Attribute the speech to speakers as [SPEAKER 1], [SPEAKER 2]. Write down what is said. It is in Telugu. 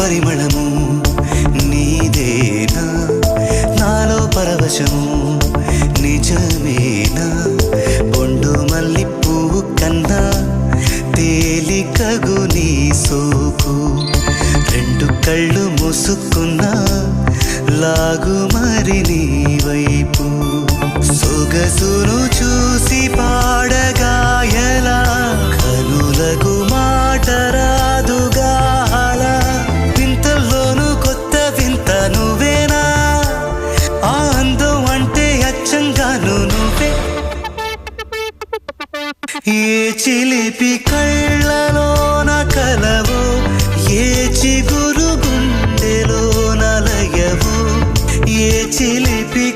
[SPEAKER 1] పరిమళము నీదేనా నాలో పరవశము నిజమేనా బొండు మల్లి పువ్వు కన్నా తేలికగు నీ సోకు రెండు కళ్ళు మూసుకున్నా లాగు మరి నీ వైపు సొగసును చూసి పాడగాయలా కనులకు మాట రాదుగా అలా వింతల్లోనూ కొత్త వింత నువ్వేనా ఆ అందం అంటే అచ్చంగాను నువ్వే ఏ చిలిపి కళ్ళలోన కలవో ఏ చిగురు గుండెలో నలయవో ఏ చిలిపి